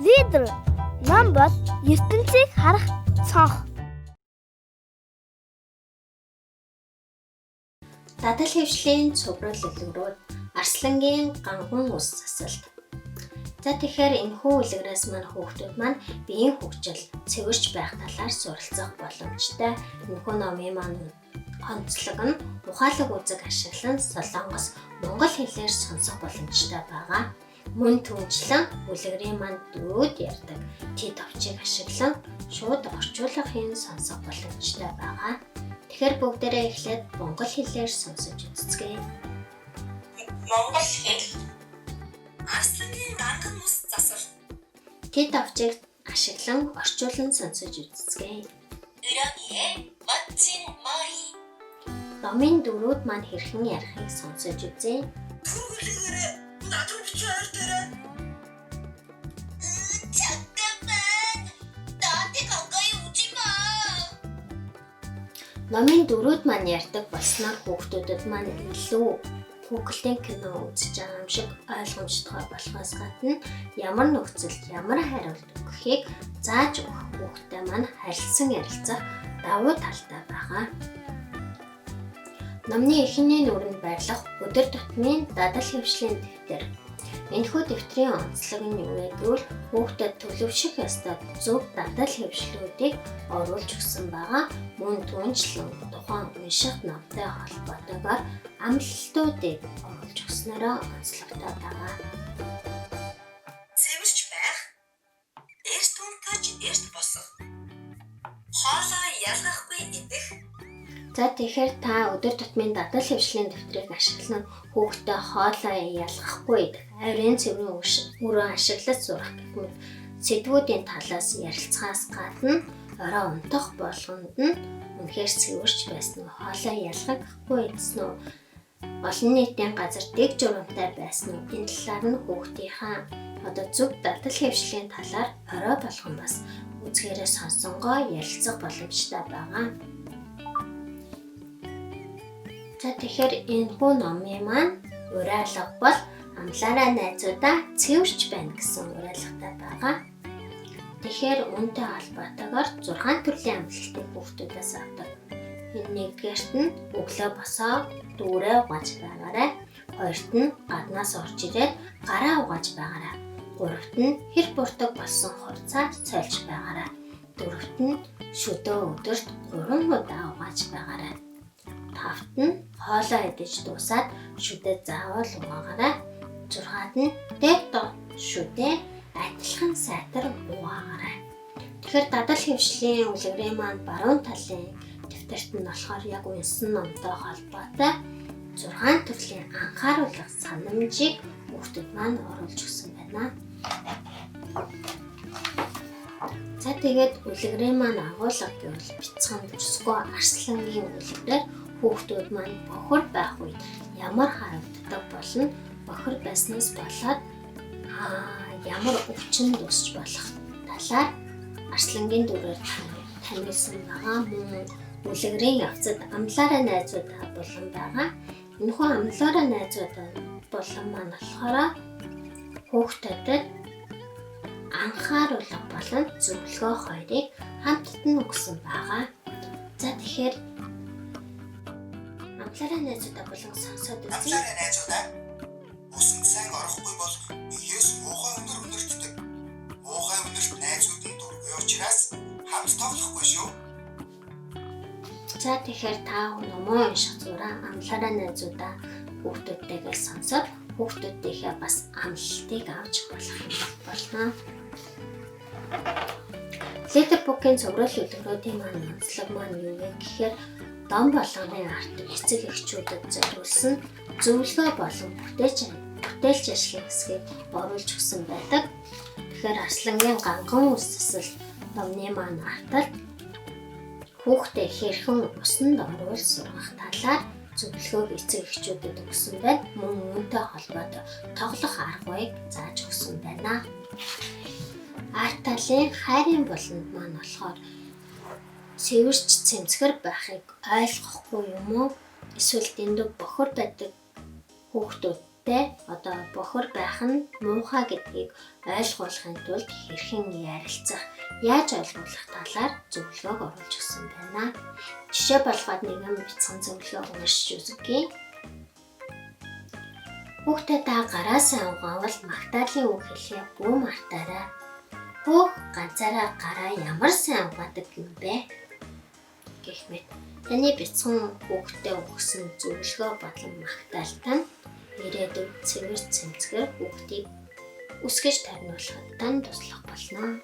Лидер нам бол ертөнцийг харах цонх. Дадал хэвшлийн цуврал үлгэрүүд арслангийн ганган ус засалт. За тэгэхээр энэхүү үлгэрээс маань хүүхдүүд маань биеийн хөгжил, цэвэрч байх талаар суралцах боломжтой. Энэхүү номын маань онцлог нь ухаалаг үзэг ашиглан Солонгос монгол хэлээр сонсох боломжтой байгаа. Мөн түнчлэн үлгэрийн маань дөрүүд ярьдаг тэд овчийг ашиглан шууд орчуулгын сонсох боломжтой байгаа. Тэгэхээр бүгдээрээ эхлээд монгол хэлээр сонсож үзцгээе. Монгол хэл арслангийн ганган ус засал. Тэд овчийг ашиглан орчуулан сонсож үзцгээе. 으렁이의 멋진 머리. Номын дөрүүд маань хэрхэн ярихыг сонсож үзье. 그래, 나도 비춰야 되래. 잠깐만, 나한테 가까이 오지 마. Номын дөрүүд маань ярьдаг болсноор хүүхдүүдэд маань илүү Google-ийн кино үзэж байгаа юм шиг ойлгомжтой болохоос гадна ямар нөхцөлд ямар хариулт өгөхийг зааж өгөх хүүхдэд маань харилцан ярилцах давуу талтай байгаа. Номны эхний нүрэнд байрлах өдөр тутмын дадал хэвшлийн дэвтэр. Энэхүү дэвтрийн онцлог нь юу гэвэл хүүхдэд төлөвшөх ёстой зөв дадал хэвшлүүдийг оруулж өгсөн байгаа. Мөн түнчлэн тухайн унших номтой холбоотойгоор амлалтуудыг оруулж өгснөөрөө онцлогтой байгаа. Цэвэрч байх. Эрт унтаж эрт босох. Хоолоо ялгахгүй идэх. За тэгэхээр та өдөр тутмын дадал хэвшлийн дэвтрийг ашиглан хүүхдэд хоолоо ялгахгүй идэх, авирын цэврийн өрөө ашиглаж сурах гэх мэт сэдвүүдийн талаас ярилцахаас гадна орой унтах болгонд нь үнэхээр цэвэрч байсан уу, хоолоо ялгахгүй идсэн үү, олон нийтийн газар дэг журамтай байсан уу, энэ талаар нь хүүхдийнхаа зөв дадал хэвшлийн талаар орой болгон бас үзгээрээ сонсонгоо ярилцах боломжтой байгаа. За тэгэхээр энэхүү номын маань уриалга бол амлаараа найзуудаа цэвэрч байна гэсэн уриалгатай байгаа. Тэгэхээр үүнтэй холбоотойгоор 6 төрлийн амлалтыг хүүхдүүдээс авдаг. Энэ нэгдүгээрт нь өглөө босоо дүүрээ угааж байгаарай. Хоёрт нь гаднаас орж ирээд гараа угааж байгаарай. Гуравт нь хэр буртаг болсон хурцаа цольж байгаарай. Дөрөвт нь шөдөө өдөрт 3 удаа угааж байгаарай. Тавт нь хоолоо идэж дуусаад шүдээ заавал угаагаарай. 6-ад нь дэвт шүдээ адилхан сайтар угаагаарай. Тэгэхээр дадал хэвшлийн үлгэрийн маань баруун талын дэвтэрт нь болохоор яг үнсэн номтой холбоотой 6 төрлийн анхааруулгах санамжийг хүүхдүүд маань оруулж өгсөн байна. За тэгээд үлгэрийн маань агуулга гэвэл бяцхан бүсгүй арслангийн үлгэрээр хүүхдүүд маань бохор байх үед ямар харагддаг болно, бохор байснаас болоод ямар өвчин дуусч болох талаар арслангийн дүрээр танилцсан байгаа. Мөн үлгэрийн явцад амлаараа найзуудаа болон байгаа. Энэхүү амлаараа найзуудаа болон маань болохоор хүүхдүүдэд анхааруулга болон зөвлөгөө хоёрыг хамтд нь өгсөн байгаа. За тэгэхээр амлаараа найзуудаа болон сонсоод үзье. Амлаараа найзуудаа усанд сайн орохгүй бол биеэс муухай өнөртдөг. Муухай өнөрт найзууд нь дургүй учраас хамт тоглохгүй шүү. За тэгэхээр та номоо унших зураа амлаараа найзуудаа хүүхдүүдтэйгээ сонсоод хүүхдүүдийнхээ бас амлалтыг авч болох юм болно. Лидербукийн цуврал үлгэрүүдийн маань онцлог маань юу вэ гэхээр дом болгоны арт эцэг эхчүүдэд зориулсан зөвлөгөө болон бүтээлч ажлын хэсгийг оруулж өгсөн байдаг. Тэгэхээр арслангийн ганган ус засал номны маань арталт хүүхдээ хэрхэн усанд оруулж сургах талаар зөвлөгөөг эцэг эхчүүдэд өгсөн байна. Мөн үүнтэй холбоотой тоглох аргыг зааж өгсөн байна. Арт талын хайрын болонд маань болохоор цэвэрч цэмцгэр байхыг ойлгохгүй юм уу? Эсвэл дэндүү бохор байдаг хүүхдүүд хүүхдэд одоо бохор байх нь муухай гэдгийг ойлгуулахын тулд хэрхэн ярилцах, яаж ойлгуулах талаар зөвлөгөөг оруулж өгсөн байна. Жишээ болгоод нэгэн бяцхан зөвлөгөө уншиж үзье. Хүүхдээ та гараасаа угаавал магтаалын үг хэлээ бүү мартаарай. Хөөх ганцаараа гараа ямар сайн угаадаг юм бэ? Гэх мэт. Таны бяцхан хүүхдээ өгсөн зөвлөгөө болон магтаалтай нь ирээдүйд цэвэр цэмцгээр хүүхдийг үсгэж тариулахад тань туслах болно.